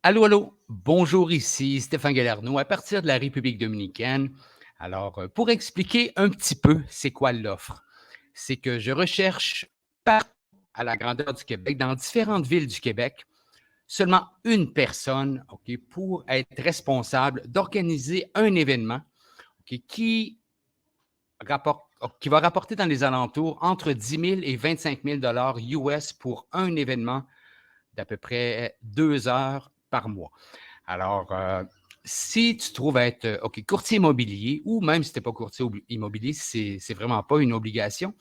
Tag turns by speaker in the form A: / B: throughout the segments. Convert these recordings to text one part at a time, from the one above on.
A: Allô, allô, bonjour, ici Stéphane Galerno à partir de la République dominicaine. Alors, pour expliquer un petit peu c'est quoi l'offre, c'est que je recherche partout à la grandeur du Québec, dans différentes villes du Québec, seulement une personne, OK, pour être responsable d'organiser un événement, OK, qui va rapporter dans les alentours entre 10 000 et 25 000 US pour un événement d'à peu près 2 heures par mois. Alors, si tu trouves être, OK, courtier immobilier ou même si tu n'es pas courtier immobilier, c'est vraiment pas une obligation.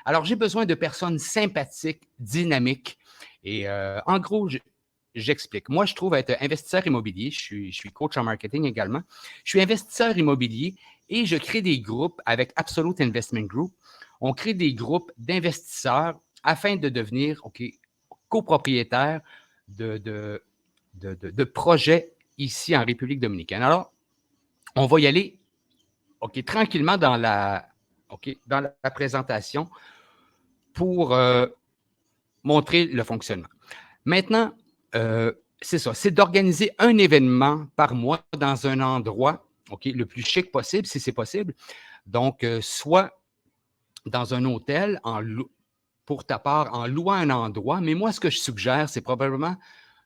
A: Alors, j'ai besoin de personnes sympathiques, dynamiques et en gros, j'explique. Moi, je trouve être investisseur immobilier. Je suis coach en marketing également. Je suis investisseur immobilier et je crée des groupes avec Absolute Investment Group. On crée des groupes d'investisseurs afin de devenir, OK, copropriétaire de projets ici en République dominicaine. Alors, on va y aller, OK, tranquillement dans la présentation pour montrer le fonctionnement. Maintenant, c'est ça, c'est d'organiser un événement par mois dans un endroit, OK, le plus chic possible, si c'est possible. Donc, soit dans un hôtel, pour ta part, en louant un endroit. Mais moi, ce que je suggère, c'est probablement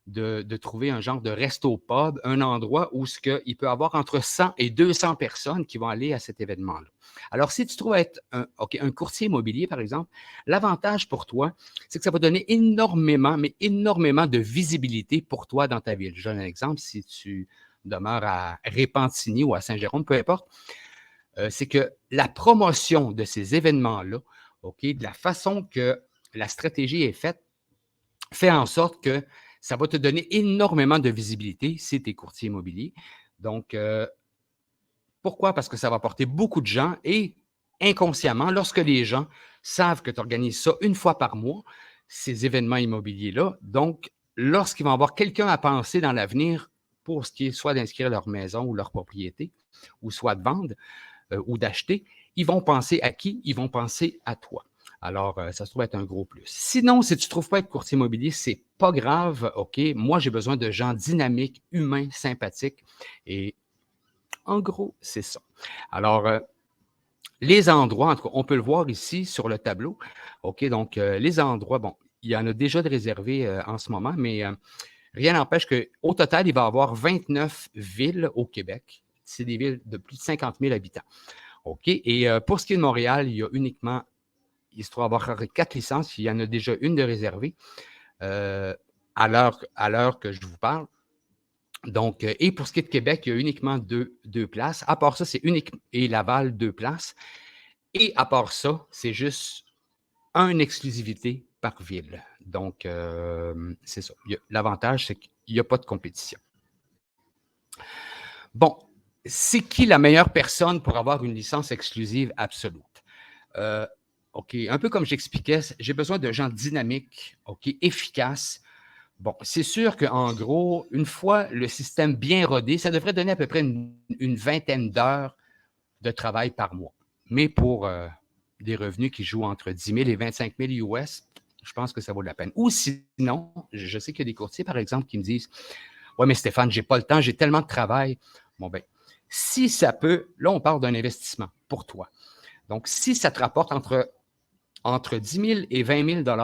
A: de trouver un genre de resto-pub, un endroit où il peut y avoir entre 100 et 200 personnes qui vont aller à cet événement-là. Alors, si tu trouves être un courtier immobilier, par exemple, l'avantage pour toi, c'est que ça va donner énormément, mais énormément de visibilité pour toi dans ta ville. Je donne un exemple, si tu demeures à Repentigny ou à Saint-Jérôme, peu importe, c'est que la promotion de ces événements-là, OK, de la façon que la stratégie est faite, fait en sorte que ça va te donner énormément de visibilité si tu es courtier immobilier. Donc, pourquoi? Parce que ça va porter beaucoup de gens et inconsciemment, lorsque les gens savent que tu organises ça une fois par mois, ces événements immobiliers-là, donc, lorsqu'ils vont avoir quelqu'un à penser dans l'avenir pour ce qui est soit d'inscrire leur maison ou leur propriété, ou soit de vendre ou d'acheter, ils vont penser à qui? Ils vont penser à toi. Alors, ça se trouve être un gros plus. Sinon, si tu ne trouves pas être courtier immobilier, c'est pas grave, OK? Moi, j'ai besoin de gens dynamiques, humains, sympathiques. Et en gros, c'est ça. Alors, les endroits, en tout cas, on peut le voir ici sur le tableau. OK, donc, les endroits, bon, il y en a déjà de réservés en ce moment, mais rien n'empêche qu'au total, il va y avoir 29 villes au Québec. C'est des villes de plus de 50 000 habitants. OK. Et pour ce qui est de Montréal, il se trouve avoir 4 licences. Il y en a déjà une de réservée euh, à l'heure que je vous parle. Donc, et pour ce qui est de Québec, il y a uniquement deux places. À part ça, c'est unique. Et Laval, 2 places. Et à part ça, c'est juste une exclusivité par ville. Donc, c'est ça. L'avantage, c'est qu'il n'y a pas de compétition. Bon, c'est qui la meilleure personne pour avoir une licence exclusive absolue? Euh, OK, un peu comme j'expliquais, j'ai besoin de gens dynamiques, OK, efficaces. Bon, c'est sûr qu'en gros, une fois le système bien rodé, ça devrait donner à peu près une vingtaine d'heures de travail par mois. Mais pour des revenus qui jouent entre 10 000 et 25 000 US, je pense que ça vaut la peine. Ou sinon, je sais qu'il y a des courtiers, par exemple, qui me disent « Ouais, mais Stéphane, j'ai pas le temps, j'ai tellement de travail. » Bon, ben, si ça peut, là, on parle d'un investissement pour toi. Donc, si ça te rapporte entre 10 000 et 20 000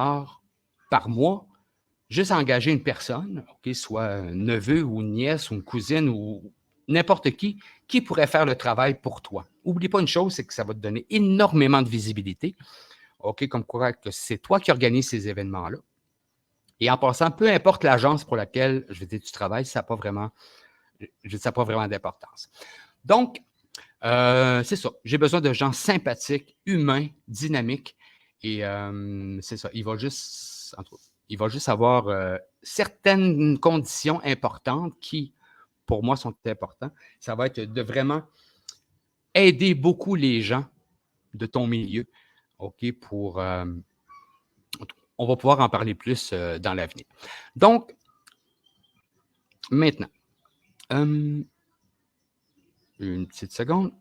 A: par mois, juste engager une personne, okay, soit un neveu ou une nièce ou une cousine ou n'importe qui pourrait faire le travail pour toi. N'oublie pas une chose, c'est que ça va te donner énormément de visibilité, OK, comme quoi que c'est toi qui organises ces événements-là. Et en passant, peu importe l'agence pour laquelle, je vais dire, tu travailles, ça n'a pas vraiment, d'importance. Donc, c'est ça. J'ai besoin de gens sympathiques, humains, dynamiques. Et c'est ça. Il va juste avoir certaines conditions importantes qui, pour moi, sont importantes. Ça va être de vraiment aider beaucoup les gens de ton milieu. OK, on va pouvoir en parler plus dans l'avenir. Donc, maintenant, une petite seconde.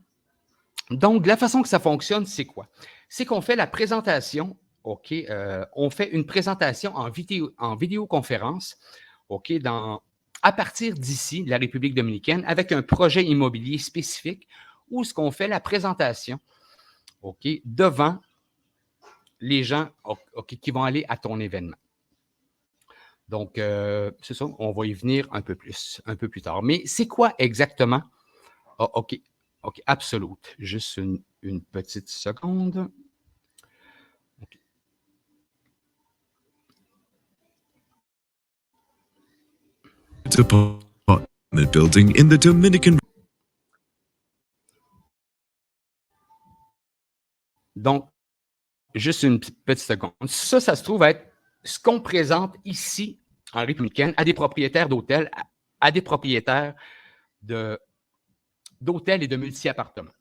A: Donc, la façon que ça fonctionne, c'est quoi? C'est qu'on fait la présentation, OK? On fait une présentation en vidéoconférence, OK? à partir d'ici, de la République dominicaine, avec un projet immobilier spécifique où ce qu'on fait la présentation, OK, devant les gens qui vont aller à ton événement. Donc, c'est ça, on va y venir un peu plus tard. Mais c'est quoi exactement? OK, Absolute. Juste une petite seconde. Okay.
B: Apartment building in the Dominican.
A: Donc, juste une petite seconde. Ça se trouve être ce qu'on présente ici en République dominicaine à des propriétaires d'hôtels, à des propriétaires d'hôtels et de multi-appartements.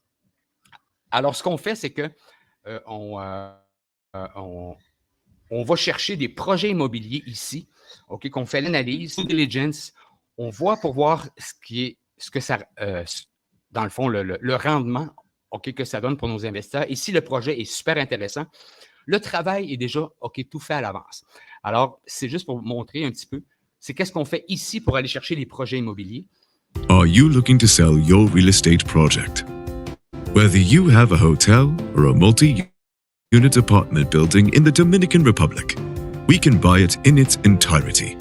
A: Alors, ce qu'on fait, c'est que on va chercher des projets immobiliers ici, OK, qu'on fait l'analyse, due diligence, on voit pour voir ce que ça, dans le fond, le rendement, OK, que ça donne pour nos investisseurs. Et si le projet est super intéressant, le travail est déjà, OK, tout fait à l'avance. Alors, c'est juste pour vous montrer un petit peu, c'est qu'est-ce qu'on fait ici pour aller chercher les projets immobiliers.
B: Are you looking to sell your real estate project? Whether you have a hotel or a multi-unit apartment building in the Dominican Republic, we can buy it in its entirety.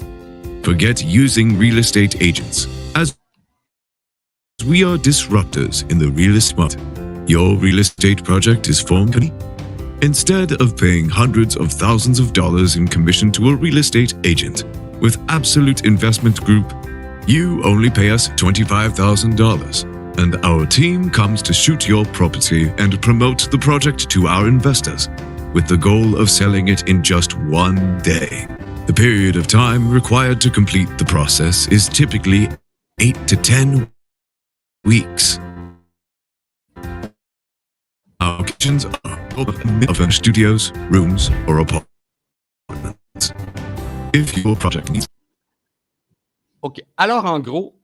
B: Forget using real estate agents, as we are disruptors in the real estate market. Your real estate project is formed company. Instead of paying hundreds of thousands of dollars in commission to a real estate agent, with Absolute Investment Group, you only pay us $25,000, and our team comes to shoot your property and promote the project to our investors, with the goal of selling it in just one day. The period of time required to complete the process is typically 8 to 10 weeks. Our kitchens are of studios, rooms, or apartments. If your project needs...
A: OK. Alors, en gros,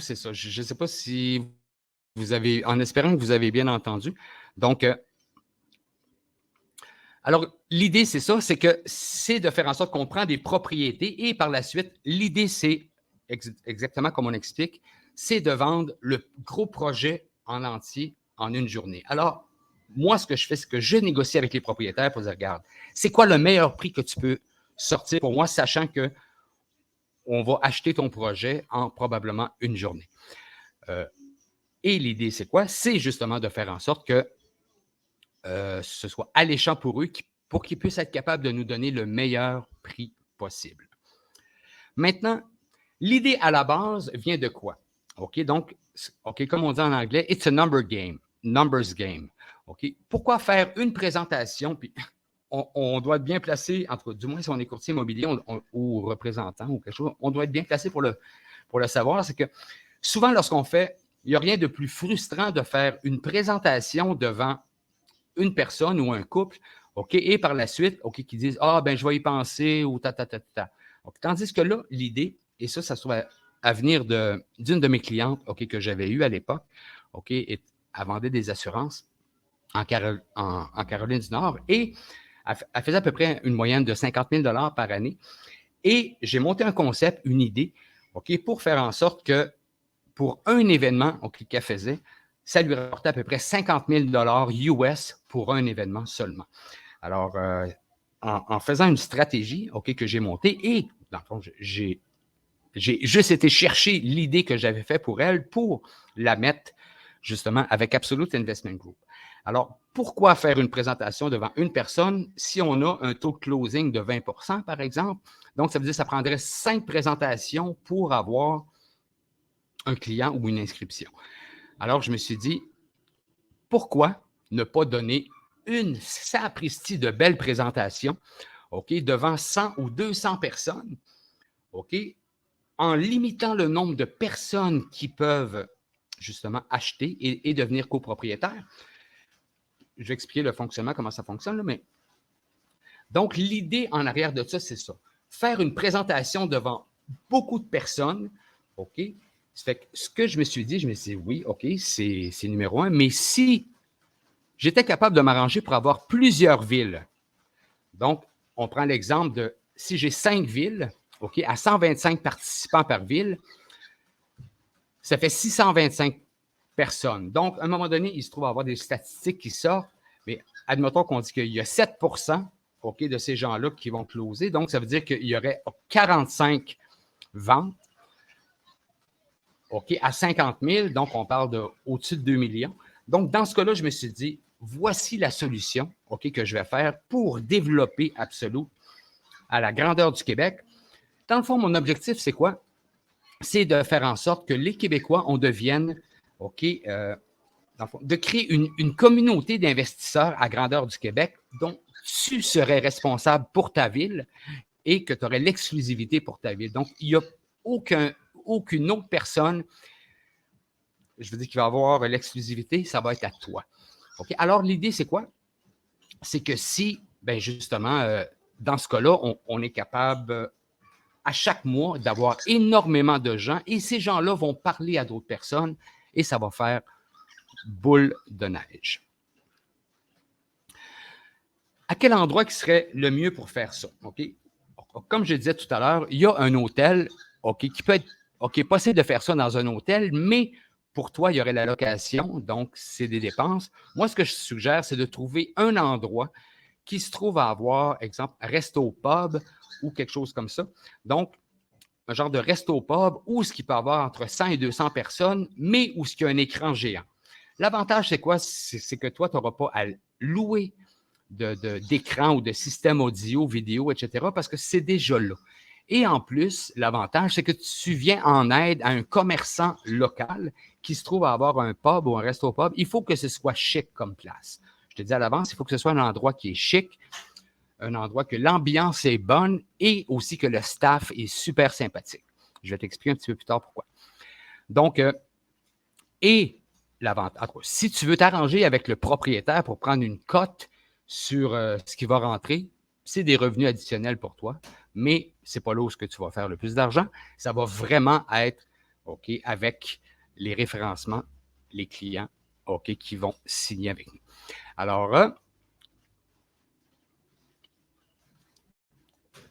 A: c'est ça. Je ne sais pas si vous avez, en espérant que vous avez bien entendu. Donc, alors, l'idée, c'est ça, c'est de faire en sorte qu'on prend des propriétés et par la suite, l'idée, c'est exactement comme on explique, c'est de vendre le gros projet en entier en une journée. Alors, moi, ce que je fais, c'est que je négocie avec les propriétaires pour dire, regarde, c'est quoi le meilleur prix que tu peux sortir pour moi, sachant que on va acheter ton projet en probablement une journée. Et l'idée, c'est quoi? C'est justement de faire en sorte que ce soit alléchant pour eux pour qu'ils puissent être capables de nous donner le meilleur prix possible. Maintenant, l'idée à la base vient de quoi? OK, donc, OK, comme on dit en anglais, it's a numbers game. OK, pourquoi faire une présentation, puis on doit être bien placé, du moins si on est courtier immobilier ou représentant ou quelque chose, on doit être bien placé pour le savoir, c'est que souvent, lorsqu'on fait, il n'y a rien de plus frustrant de faire une présentation devant une personne ou un couple, OK, et par la suite, OK, qui disent « Ah, ben je vais y penser » ou « ta. » Tandis que là, l'idée, et ça se trouve à venir d'une de mes clientes, OK, que j'avais eue à l'époque, OK, elle vendait des assurances en Caroline du Nord et elle faisait à peu près une moyenne de 50 000 $ par année. Et j'ai monté un concept, une idée, OK, pour faire en sorte que pour un événement qu'elle faisait, ça lui rapportait à peu près 50 000 $ US pour un événement seulement. Alors, en faisant une stratégie que j'ai montée et, dans le fond, j'ai juste été chercher l'idée que j'avais faite pour elle pour la mettre justement avec Absolute Investment Group. Alors, pourquoi faire une présentation devant une personne si on a un taux de closing de 20 %, par exemple? Donc, ça veut dire que ça prendrait 5 présentations pour avoir un client ou une inscription. Alors, je me suis dit, pourquoi ne pas donner une sapristi de belle présentation, OK, devant 100 ou 200 personnes, OK, en limitant le nombre de personnes qui peuvent justement acheter et devenir copropriétaires. Je vais expliquer le fonctionnement, comment ça fonctionne, là, mais donc, l'idée en arrière de ça, c'est ça. Faire une présentation devant beaucoup de personnes, OK? Ça fait que ce que je me suis dit, oui, OK, c'est numéro 1, mais si j'étais capable de m'arranger pour avoir plusieurs villes, donc, on prend l'exemple de si j'ai 5 villes, OK, à 125 participants par ville, ça fait 625 personnes. Donc, à un moment donné, il se trouve avoir des statistiques qui sortent, mais admettons qu'on dit qu'il y a 7 OK, de ces gens-là qui vont closer. Donc, ça veut dire qu'il y aurait 45 ventes, OK, à 50 000. Donc, on parle au-dessus de 2 millions. Donc, dans ce cas-là, je me suis dit, voici la solution, OK, que je vais faire pour développer Absolute à la grandeur du Québec. Dans le fond, mon objectif, c'est quoi? C'est de faire en sorte que les Québécois, on devienne, OK, dans le fond, de créer une communauté d'investisseurs à grandeur du Québec dont tu serais responsable pour ta ville et que tu aurais l'exclusivité pour ta ville. Donc, il n'y a aucune autre personne, je veux dire, qui va avoir l'exclusivité, ça va être à toi. OK? Alors, l'idée, c'est quoi? C'est que si, bien justement, dans ce cas-là, on est capable à chaque mois d'avoir énormément de gens et ces gens-là vont parler à d'autres personnes et ça va faire boule de neige. À quel endroit qui serait le mieux pour faire ça? OK? Comme je disais tout à l'heure, il y a un hôtel, OK, qui peut être possible de faire ça dans un hôtel, mais pour toi, il y aurait la location, donc c'est des dépenses. Moi, ce que je suggère, c'est de trouver un endroit qui se trouve à avoir, exemple, resto-pub ou quelque chose comme ça. Donc, un genre de resto-pub où ce qui peut avoir entre 100 et 200 personnes, mais où ce qu'il y a un écran géant. L'avantage, c'est quoi? C'est que toi, tu n'auras pas à louer d'écran ou de système audio, vidéo, etc., parce que c'est déjà là. Et en plus, l'avantage, c'est que tu viens en aide à un commerçant local qui se trouve à avoir un pub ou un resto-pub. Il faut que ce soit chic comme place. Je te dis à l'avance, il faut que ce soit un endroit qui est chic, un endroit que l'ambiance est bonne et aussi que le staff est super sympathique. Je vais t'expliquer un petit peu plus tard pourquoi. Donc, et l'avantage, si tu veux t'arranger avec le propriétaire pour prendre une cote sur ce qui va rentrer, c'est des revenus additionnels pour toi, mais ce n'est pas là où tu vas faire le plus d'argent. Ça va vraiment être OK avec les référencements, les clients OK qui vont signer avec nous. Alors,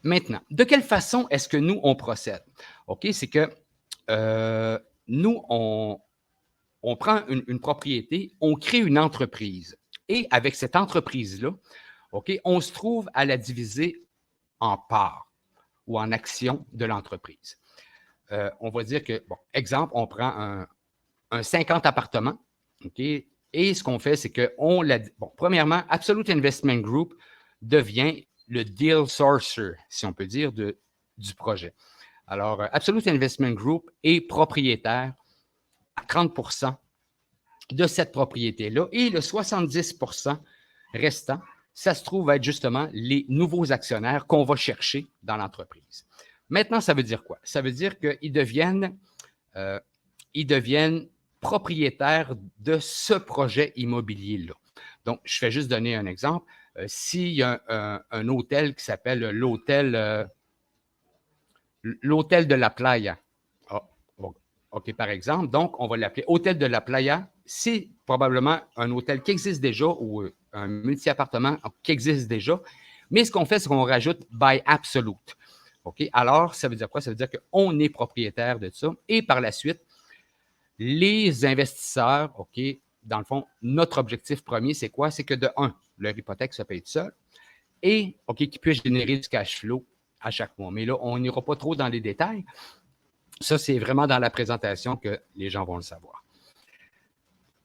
A: maintenant, de quelle façon est-ce que nous, on procède? OK, c'est que nous, on prend une propriété, on crée une entreprise. Et avec cette entreprise-là, OK, on se trouve à la diviser en parts ou en actions de l'entreprise. On va dire que, bon, exemple, on prend un 50 appartements, OK, et ce qu'on fait, c'est qu'on l'a dit. Bon, premièrement, Absolute Investment Group devient le deal sourcer, si on peut dire, du projet. Alors, Absolute Investment Group est propriétaire à 30 de cette propriété-là et le 70 restant, ça se trouve être justement les nouveaux actionnaires qu'on va chercher dans l'entreprise. Maintenant, ça veut dire quoi? Ça veut dire qu'ils deviennent propriétaires de ce projet immobilier-là. Donc, je vais juste donner un exemple. S'il y a un hôtel qui s'appelle l'hôtel de la Playa, OK, par exemple, donc on va l'appeler Hôtel de la Playa. C'est probablement un hôtel qui existe déjà ou un multi-appartement qui existe déjà. Mais ce qu'on fait, c'est qu'on rajoute by Absolute. OK? Alors, ça veut dire quoi? Ça veut dire qu'on est propriétaire de ça. Et par la suite, les investisseurs, OK, dans le fond, notre objectif premier, c'est quoi? C'est que de un, leur hypothèque se paye tout seul et OK, qu'ils puissent générer du cash flow à chaque mois. Mais là, on n'ira pas trop dans les détails. Ça, c'est vraiment dans la présentation que les gens vont le savoir.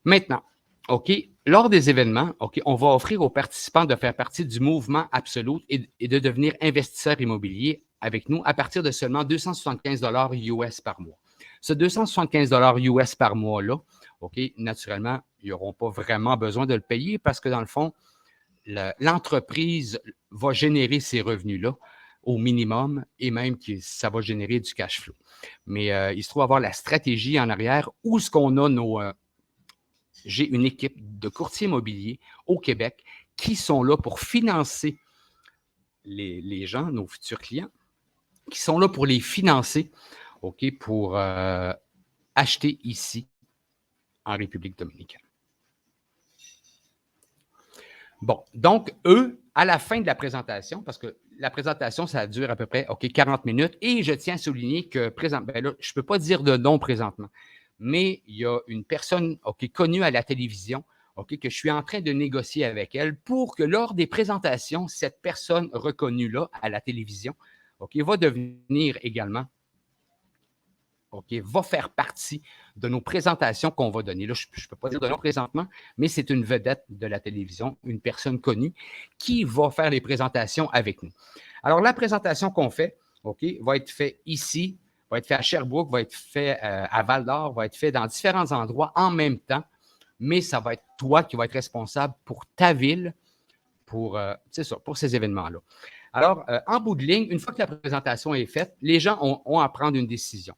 A: Maintenant, OK, lors des événements, OK, on va offrir aux participants de faire partie du mouvement Absolute et de devenir investisseurs immobiliers avec nous à partir de seulement 275 $ US par mois. Ce 275 $ US par mois-là, OK, naturellement, ils n'auront pas vraiment besoin de le payer parce que dans le fond, l'entreprise va générer ces revenus-là au minimum et même que ça va générer du cash flow. Mais il se trouve avoir la stratégie en arrière où ce qu'on a nos... j'ai une équipe de courtiers immobiliers au Québec qui sont là pour financer les gens, nos futurs clients, qui sont là pour les financer, OK, pour acheter ici en République dominicaine. Bon, donc, eux, à la fin de la présentation, parce que la présentation, ça dure à peu près 40 minutes, et je tiens à souligner que présentement, là, je ne peux pas dire de nom présentement, mais il y a une personne connue à la télévision que je suis en train de négocier avec elle pour que lors des présentations, cette personne reconnue-là à la télévision va devenir également va faire partie de nos présentations qu'on va donner. Là, je ne peux pas dire de nom présentement, mais c'est une vedette de la télévision, une personne connue qui va faire les présentations avec nous. Alors, la présentation qu'on fait va être faite ici, va être faite à Sherbrooke, va être faite à Val-d'Or, va être faite dans différents endroits en même temps, mais ça va être toi qui vas être responsable pour ta ville, pour ces événements-là. Alors, en bout de ligne, une fois que la présentation est faite, les gens ont à prendre une décision.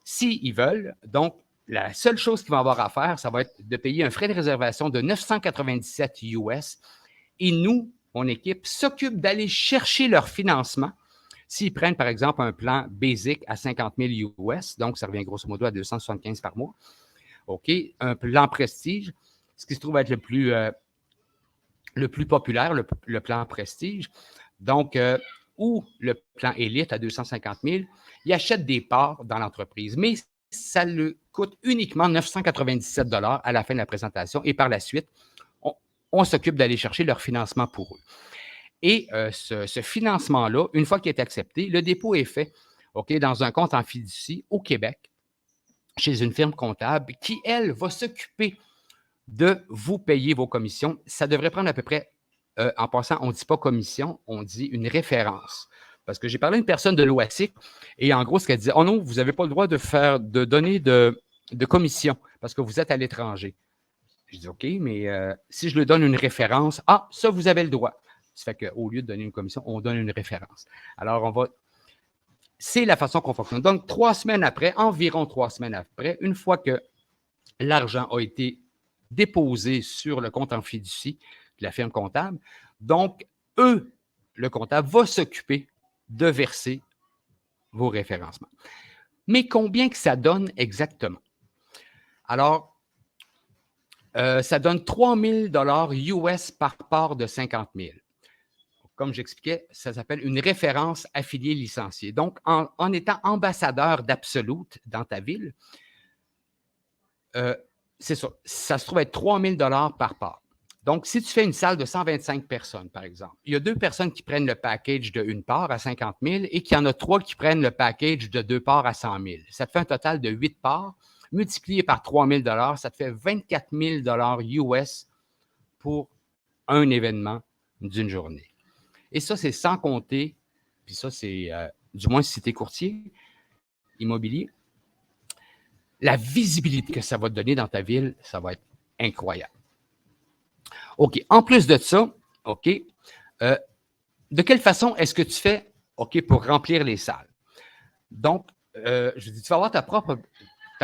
A: S'ils veulent, donc, la seule chose qu'ils vont avoir à faire, ça va être de payer un frais de réservation de 997 US. Et nous, mon équipe, s'occupe d'aller chercher leur financement. S'ils prennent, par exemple, un plan basic à 50 000 US, donc ça revient grosso modo à 275 par mois. Un plan prestige, ce qui se trouve être le plus populaire, le plan prestige. Donc, ou le plan élite à 250 000, il achète des parts dans l'entreprise, mais ça lui coûte uniquement 997 $ à la fin de la présentation et par la suite, on s'occupe d'aller chercher leur financement pour eux. Et ce financement-là, une fois qu'il est accepté, le dépôt est fait dans un compte en fiducie au Québec, chez une firme comptable qui, elle, va s'occuper de vous payer vos commissions. Ça devrait prendre à peu près, en passant, on ne dit pas commission, on dit une référence. Parce que j'ai parlé à une personne de l'OASIC et en gros, ce qu'elle disait, oh non, vous n'avez pas le droit de donner de commission parce que vous êtes à l'étranger. Je dis, OK, mais si je lui donne une référence, ça, vous avez le droit. Ça fait qu'au lieu de donner une commission, on donne une référence. Alors, c'est la façon qu'on fonctionne. Donc, environ 3 semaines après, une fois que l'argent a été déposé sur le compte en fiducie de la firme comptable, donc, le comptable va s'occuper de verser vos référencements. Mais combien que ça donne exactement? Alors, ça donne 3 000 $ US par part de 50 000. Comme j'expliquais, ça s'appelle une référence affiliée licenciée. Donc, en étant ambassadeur d'Absolute dans ta ville, c'est ça, ça se trouve être 3 000 $ par part. Donc, si tu fais une salle de 125 personnes, par exemple, il y a 2 personnes qui prennent le package de 1 part à 50 000 et qu'il y en a 3 qui prennent le package de 2 parts à 100 000. Ça te fait un total de 8 parts. Multiplié par 3 000 $, ça te fait 24 000 $ US pour un événement d'une journée. Et ça, c'est sans compter, puis ça, c'est du moins si tu es courtier immobilier, la visibilité que ça va te donner dans ta ville, ça va être incroyable. OK. En plus de ça, OK, de quelle façon est-ce que tu fais pour remplir les salles? Donc, je dis, tu vas avoir ta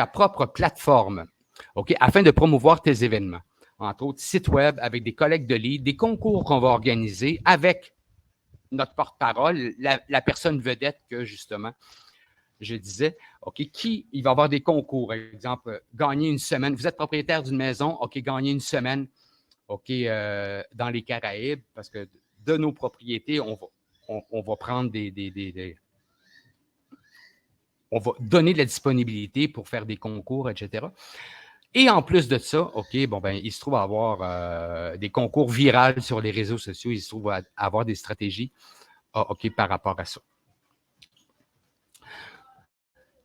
A: propre plateforme afin de promouvoir tes événements. Entre autres, site web avec des collectes de leads, des concours qu'on va organiser avec notre porte-parole, la personne vedette que, justement, je disais, il va y avoir des concours, par exemple, gagner une semaine. Vous êtes propriétaire d'une maison, gagner une semaine dans les Caraïbes, parce que de nos propriétés, on va prendre on va donner de la disponibilité pour faire des concours, etc. Et en plus de ça, il se trouve à avoir des concours virals sur les réseaux sociaux, il se trouve à avoir des stratégies par rapport à ça.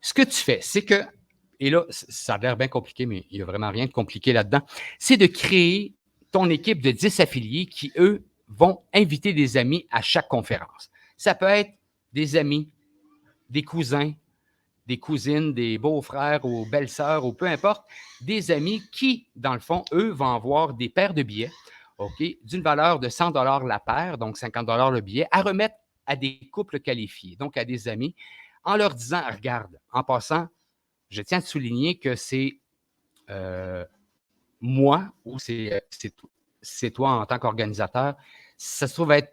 A: Ce que tu fais, c'est que, et là, ça a l'air bien compliqué, mais il n'y a vraiment rien de compliqué là-dedans, c'est de créer ton équipe de 10 affiliés qui, eux, vont inviter des amis à chaque conférence. Ça peut être des amis, des cousins, des cousines, des beaux-frères ou belles-sœurs ou peu importe, des amis qui, dans le fond, eux, vont avoir des paires de billets, d'une valeur de 100 $ la paire, donc 50 $ le billet, à remettre à des couples qualifiés, donc à des amis, en leur disant, regarde, en passant, je tiens à te souligner que c'est moi ou c'est toi en tant qu'organisateur, ça se trouve être,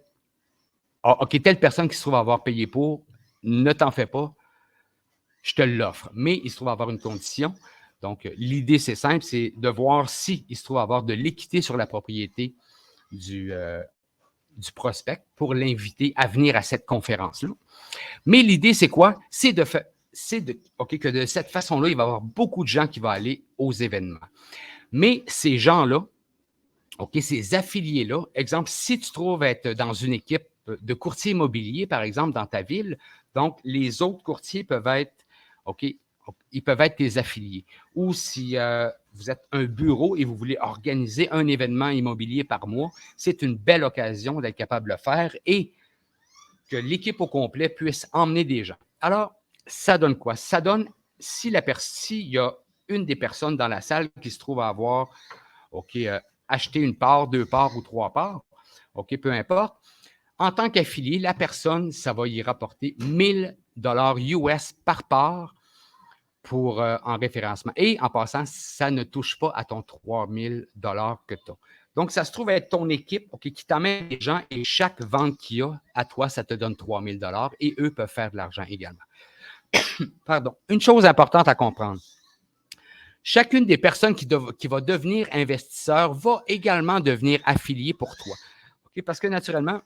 A: telle personne qui se trouve avoir payé pour, ne t'en fais pas, je te l'offre. Mais il se trouve avoir une condition. Donc, l'idée, c'est simple, c'est de voir s'il se trouve avoir de l'équité sur la propriété du du prospect pour l'inviter à venir à cette conférence-là. Mais l'idée, c'est quoi? C'est que de cette façon-là, il va y avoir beaucoup de gens qui vont aller aux événements. Mais ces gens-là, ces affiliés-là, exemple, si tu trouves être dans une équipe de courtiers immobiliers, par exemple, dans ta ville, donc les autres courtiers peuvent être, ils peuvent être tes affiliés. Ou si vous êtes un bureau et vous voulez organiser un événement immobilier par mois, c'est une belle occasion d'être capable de le faire et que l'équipe au complet puisse emmener des gens. Alors, ça donne quoi? Ça donne, s'il y a une des personnes dans la salle qui se trouve à avoir acheté une part, 2 parts ou 3 parts, peu importe, en tant qu'affilié, la personne, ça va y rapporter 1 000 $ US par part en référencement. Et en passant, ça ne touche pas à ton 3 000 $ que tu as. Donc, ça se trouve être ton équipe qui t'amène des gens et chaque vente qu'il y a à toi, ça te donne 3 000 $ et eux peuvent faire de l'argent également. Pardon. Une chose importante à comprendre. Chacune des personnes qui va devenir investisseur va également devenir affilié pour toi. Parce que naturellement,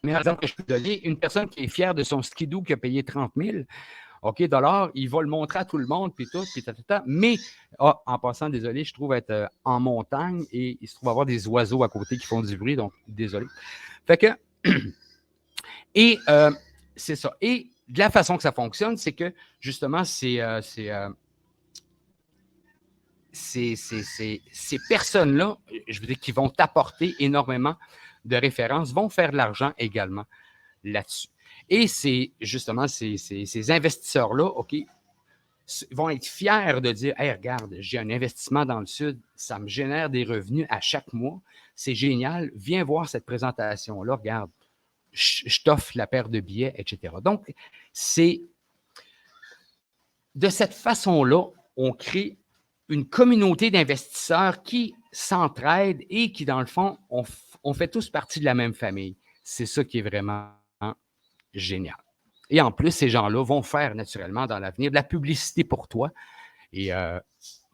A: mais par exemple, je peux donner une personne qui est fière de son skidoo qui a payé 30 000 dollars, il va le montrer à tout le monde, puis tout, mais en passant, désolé, je trouve être en montagne et il se trouve avoir des oiseaux à côté qui font du bruit, donc désolé. Fait que, et c'est ça. Et de la façon que ça fonctionne, c'est que justement, ces personnes-là, je veux dire, qui vont t'apporter énormément de références, vont faire de l'argent également là-dessus. Et c'est justement ces investisseurs-là, vont être fiers de dire « Hey, regarde, j'ai un investissement dans le Sud, ça me génère des revenus à chaque mois, c'est génial, viens voir cette présentation-là, regarde, je t'offre la paire de billets, etc. » Donc, c'est de cette façon-là, on crée une communauté d'investisseurs qui s'entraident et qui, dans le fond, on fait tous partie de la même famille. C'est ça qui est vraiment génial. Et en plus, ces gens-là vont faire naturellement dans l'avenir de la publicité pour toi et de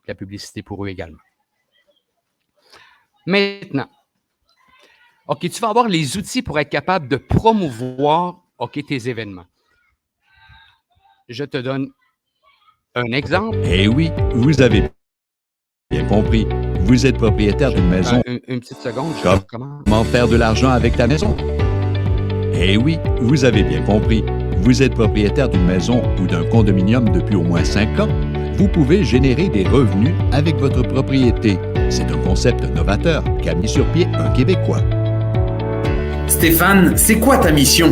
A: la publicité pour eux également. Maintenant, tu vas avoir les outils pour être capable de promouvoir tes événements. Je te donne un exemple.
C: Eh oui, vous avez bien compris. Vous êtes propriétaire d'une maison.
A: Une petite seconde.
C: Comment faire de l'argent avec ta maison? Eh oui, vous avez bien compris. Vous êtes propriétaire d'une maison ou d'un condominium depuis au moins 5 ans. Vous pouvez générer des revenus avec votre propriété. C'est un concept novateur qu'a mis sur pied un Québécois.
D: Stéphane, c'est quoi ta mission?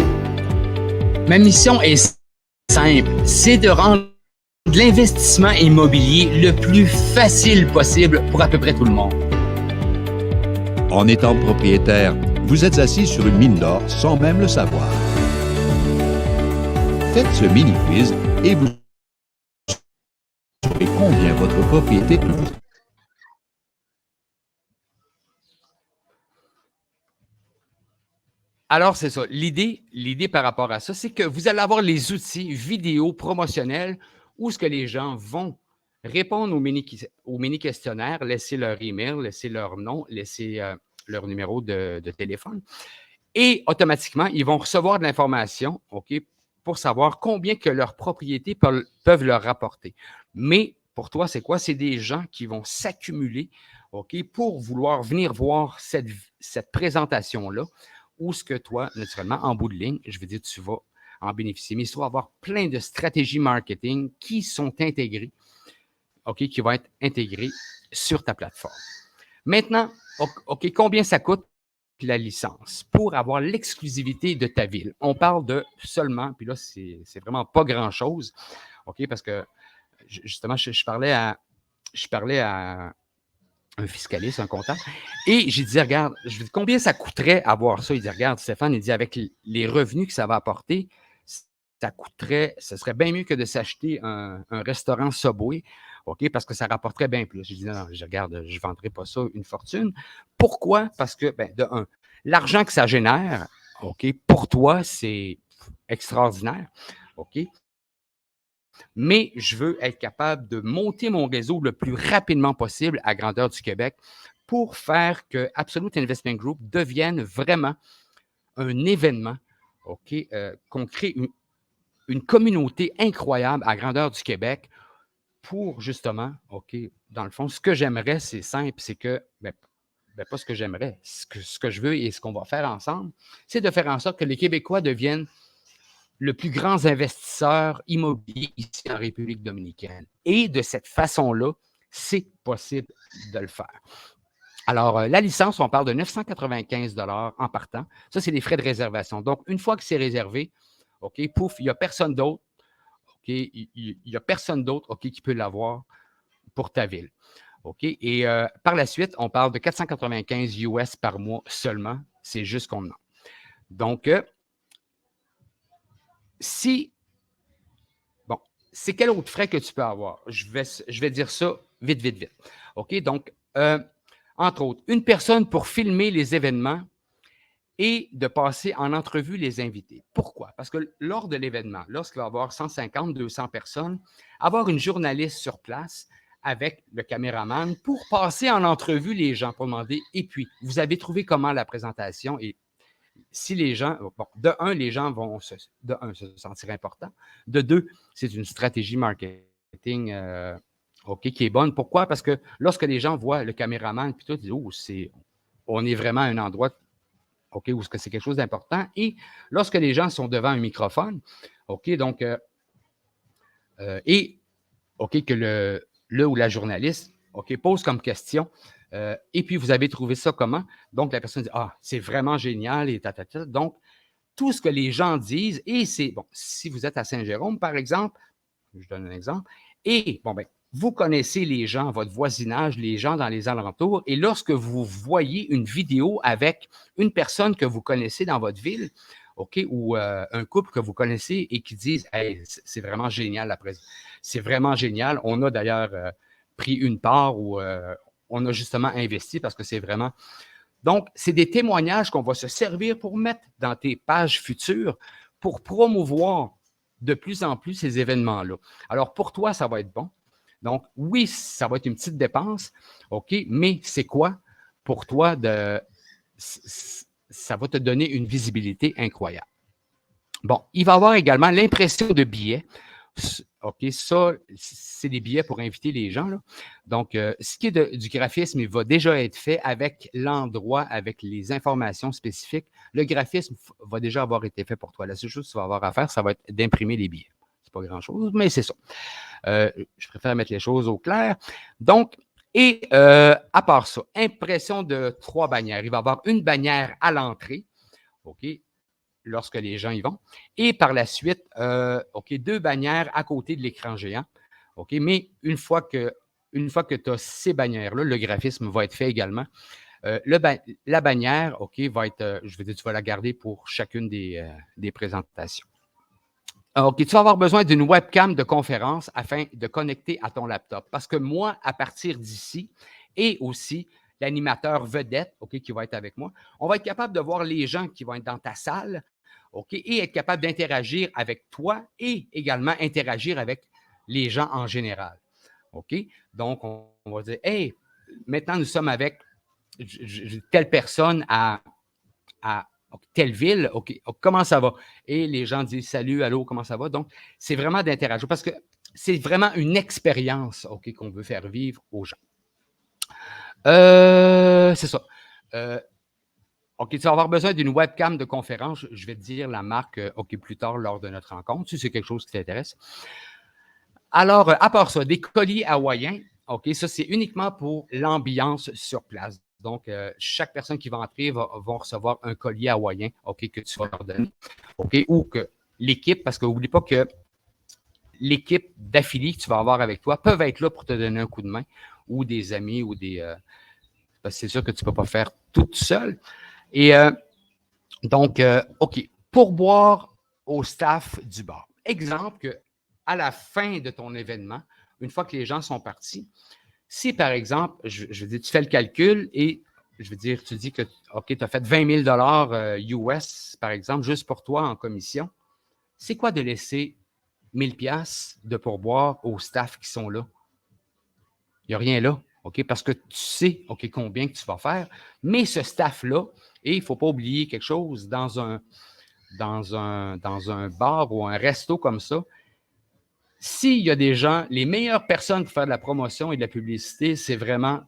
A: Ma mission est simple, c'est de rendre l'investissement immobilier le plus facile possible pour à peu près tout le monde.
C: En étant propriétaire, vous êtes assis sur une mine d'or sans même le savoir. Faites ce mini-quiz et vous saurez combien votre propriété peut vous.
A: Alors, c'est ça. L'idée par rapport à ça, c'est que vous allez avoir les outils vidéo promotionnels où ce que les gens vont répondre aux mini-questionnaires, laisser leur email, laisser leur nom, laisser leur numéro de téléphone. Et automatiquement, ils vont recevoir de l'information, pour savoir combien que leurs propriétés peuvent leur rapporter. Mais pour toi, c'est quoi? C'est des gens qui vont s'accumuler, pour vouloir venir voir cette présentation-là, où ce que toi, naturellement, en bout de ligne, je veux dire, tu vas en bénéficier. Mais il faut avoir plein de stratégies marketing qui sont intégrées, qui vont être intégrées sur ta plateforme. Maintenant, combien ça coûte la licence pour avoir l'exclusivité de ta ville? On parle de seulement, puis là, c'est vraiment pas grand-chose, parce que, justement, je parlais à un fiscaliste, un comptable, et j'ai dit, regarde, combien ça coûterait avoir ça? Il dit, regarde, Stéphane, il dit, avec les revenus que ça va apporter, ce serait bien mieux que de s'acheter un restaurant Subway, parce que ça rapporterait bien plus. J'ai dit, non, regarde, je ne vendrai pas ça une fortune. Pourquoi? Parce que, de un, l'argent que ça génère, pour toi, c'est extraordinaire, mais je veux être capable de monter mon réseau le plus rapidement possible à grandeur du Québec pour faire que Absolute Investment Group devienne vraiment un événement, OK, qu'on crée une communauté incroyable à grandeur du Québec pour justement, OK, dans le fond, ce que j'aimerais, c'est simple, c'est que, pas ce que j'aimerais, ce que je veux et ce qu'on va faire ensemble, c'est de faire en sorte que les Québécois deviennent le plus grands investisseurs immobiliers ici en République dominicaine. Et de cette façon-là, c'est possible de le faire. Alors, la licence, on parle de 995 en partant. Ça, c'est les frais de réservation. Donc, une fois que c'est réservé, OK, pouf, il n'y a personne d'autre, OK, il n'y a personne d'autre, OK, qui peut l'avoir pour ta ville. OK? Et par la suite, on parle de 495 US par mois seulement. C'est juste qu'on a. Donc, bon, c'est quel autre frais que tu peux avoir? Je vais dire ça vite. OK? Donc, entre autres, une personne pour filmer les événements et de passer en entrevue les invités. Pourquoi? Parce que lors de l'événement, lorsqu'il va y avoir 150, 200 personnes, avoir une journaliste sur place avec le caméraman pour passer en entrevue les gens, pour demander, et puis, vous avez trouvé comment la présentation? Et si les gens, bon, de un, les gens vont se sentir importants. De deux, c'est une stratégie marketing OK, qui est bonne. Pourquoi? Parce que lorsque les gens voient le caméraman, puis tout, ils disent, on est vraiment à un endroit, OK, où c'est quelque chose d'important. Et lorsque les gens sont devant un microphone, OK, donc, OK, que le ou la journaliste, OK, pose comme question, et puis vous avez trouvé ça comment? Donc, la personne dit, c'est vraiment génial, et ta. Donc, tout ce que les gens disent, et c'est, bon, si vous êtes à Saint-Jérôme, par exemple, je donne un exemple, et, bon, ben, vous connaissez les gens, votre voisinage, les gens dans les alentours, et lorsque vous voyez une vidéo avec une personne que vous connaissez dans votre ville, OK, ou un couple que vous connaissez et qui disent, hey, c'est vraiment génial la présence. C'est vraiment génial. On a d'ailleurs pris une part où on a justement investi parce que c'est vraiment. Donc, c'est des témoignages qu'on va se servir pour mettre dans tes pages futures pour promouvoir de plus en plus ces événements-là. Alors, pour toi, ça va être bon. Donc, oui, ça va être une petite dépense, OK, mais c'est quoi pour toi ça va te donner une visibilité incroyable. Bon, il va y avoir également l'impression de billets. OK, ça, c'est des billets pour inviter les gens, là. Donc, ce qui est du graphisme, il va déjà être fait avec l'endroit, avec les informations spécifiques. Le graphisme va déjà avoir été fait pour toi. La seule chose que tu vas avoir à faire, ça va être d'imprimer les billets. C'est pas grand-chose, mais c'est ça. Je préfère mettre les choses au clair. Donc, et à part ça, impression de 3 bannières. Il va y avoir une bannière à l'entrée, OK, lorsque les gens y vont. Et par la suite, OK, 2 bannières à côté de l'écran géant. OK, mais une fois que tu as ces bannières-là, le graphisme va être fait également. La bannière, OK, va être, je veux dire, tu vas la garder pour chacune des présentations. OK, tu vas avoir besoin d'une webcam de conférence afin de connecter à ton laptop. Parce que moi, à partir d'ici, et aussi l'animateur vedette, OK, qui va être avec moi, on va être capable de voir les gens qui vont être dans ta salle, OK, et être capable d'interagir avec toi et également interagir avec les gens en général. OK? Donc, on va dire, hey, maintenant nous sommes avec telle personne à telle ville, OK, comment ça va? Et les gens disent salut, allô, comment ça va? Donc, c'est vraiment d'interagir parce que c'est vraiment une expérience, OK, qu'on veut faire vivre aux gens. C'est ça. OK, tu vas avoir besoin d'une webcam de conférence. Je vais te dire la marque, OK, plus tard lors de notre rencontre, si c'est quelque chose qui t'intéresse. Alors, à part ça, des colliers hawaïens, OK, ça, c'est uniquement pour l'ambiance sur place. Donc, chaque personne qui va entrer va recevoir un collier hawaïen, OK, que tu vas leur donner, OK, ou que l'équipe, parce qu'oublie pas que l'équipe d'affiliés que tu vas avoir avec toi peuvent être là pour te donner un coup de main, ou des amis, ou des. Parce que c'est sûr que tu ne peux pas faire tout seul. Et donc, OK, pourboire au staff du bar. Exemple que à la fin de ton événement, une fois que les gens sont partis, si par exemple, je veux dire, tu fais le calcul et je veux dire, tu dis que, OK, tu as fait 20 000 US, par exemple, juste pour toi en commission, c'est quoi de laisser 1 000 $ de pourboire aux staff qui sont là? Il n'y a rien là. OK, parce que tu sais, OK, combien que tu vas faire, mais ce staff-là, et il ne faut pas oublier quelque chose, dans un bar ou un resto comme ça, s'il y a des gens, les meilleures personnes pour faire de la promotion et de la publicité, c'est vraiment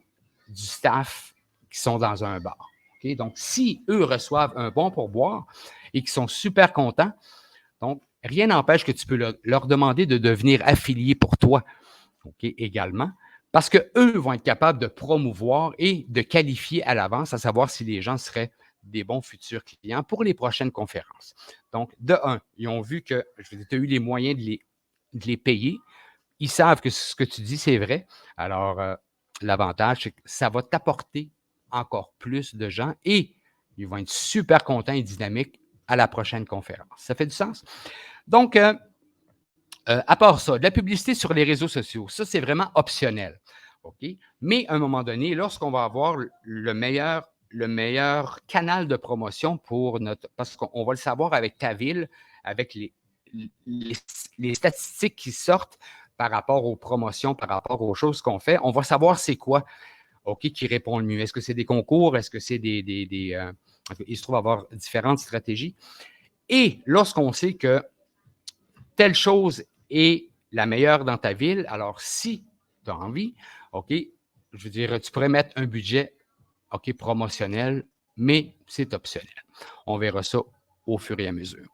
A: du staff qui sont dans un bar. OK? Donc, si eux reçoivent un bon pourboire et qu'ils sont super contents, donc, rien n'empêche que tu peux leur demander de devenir affiliés pour toi, OK, également, parce qu'eux vont être capables de promouvoir et de qualifier à l'avance, à savoir si les gens seraient des bons futurs clients pour les prochaines conférences. Donc, de un, ils ont vu que tu as eu les moyens de les payer. Ils savent que ce que tu dis, c'est vrai. Alors, l'avantage, c'est que ça va t'apporter encore plus de gens et ils vont être super contents et dynamiques à la prochaine conférence. Ça fait du sens? Donc, à part ça, de la publicité sur les réseaux sociaux, ça, c'est vraiment optionnel. OK? Mais à un moment donné, lorsqu'on va avoir le meilleur canal de promotion pour notre. Parce qu'on va le savoir avec ta ville, avec les statistiques qui sortent par rapport aux promotions, par rapport aux choses qu'on fait, on va savoir c'est quoi, OK, qui répond le mieux. Est-ce que c'est des concours? Est-ce que c'est il se trouve avoir différentes stratégies. Et lorsqu'on sait que telle chose est la meilleure dans ta ville, alors si tu as envie, OK, je veux dire, tu pourrais mettre un budget, OK, promotionnel, mais c'est optionnel. On verra ça au fur et à mesure.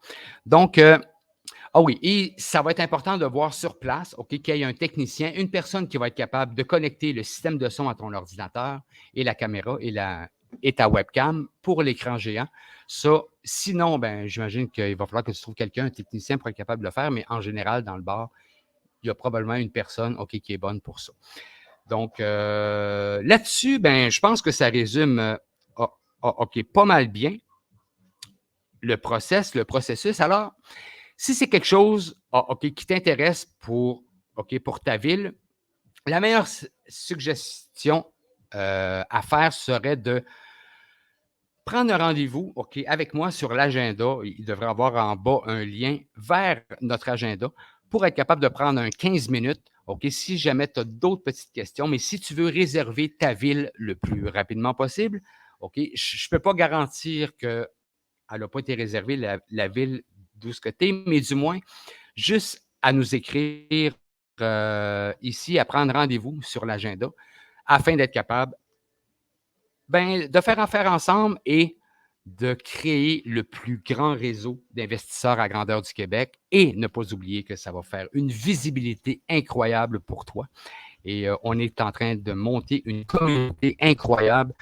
A: Donc, oui, et ça va être important de voir sur place, OK, qu'il y ait un technicien, une personne qui va être capable de connecter le système de son à ton ordinateur et la caméra et ta webcam pour l'écran géant. Ça, sinon, ben, j'imagine qu'il va falloir que tu trouves quelqu'un, un technicien, pour être capable de le faire, mais en général, dans le bar, il y a probablement une personne, OK, qui est bonne pour ça. Donc, là-dessus, ben, je pense que ça résume, OK, pas mal bien le processus. Alors, si c'est quelque chose OK, qui t'intéresse pour ta ville, la meilleure suggestion à faire serait de prendre un rendez-vous avec moi sur l'agenda. Il devrait y avoir en bas un lien vers notre agenda pour être capable de prendre un 15 minutes. OK, si jamais tu as d'autres petites questions, mais si tu veux réserver ta ville le plus rapidement possible, OK, je ne peux pas garantir qu'elle n'a pas été réservée, la ville d'où ce que tu es, mais du moins, juste à nous écrire ici, à prendre rendez-vous sur l'agenda afin d'être capable de faire affaire ensemble et de créer le plus grand réseau d'investisseurs à grandeur du Québec et ne pas oublier que ça va faire une visibilité incroyable pour toi. Et on est en train de monter une communauté incroyable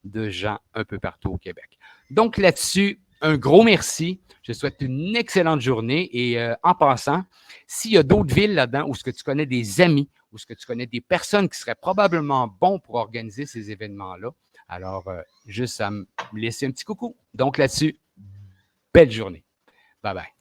A: de gens un peu partout au Québec. Donc là-dessus, un gros merci. Je souhaite une excellente journée. Et en passant, s'il y a d'autres villes là-dedans où ce que tu connais des amis, où ce que tu connais des personnes qui seraient probablement bons pour organiser ces événements-là, alors juste à me laisser un petit coucou. Donc là-dessus, belle journée. Bye bye.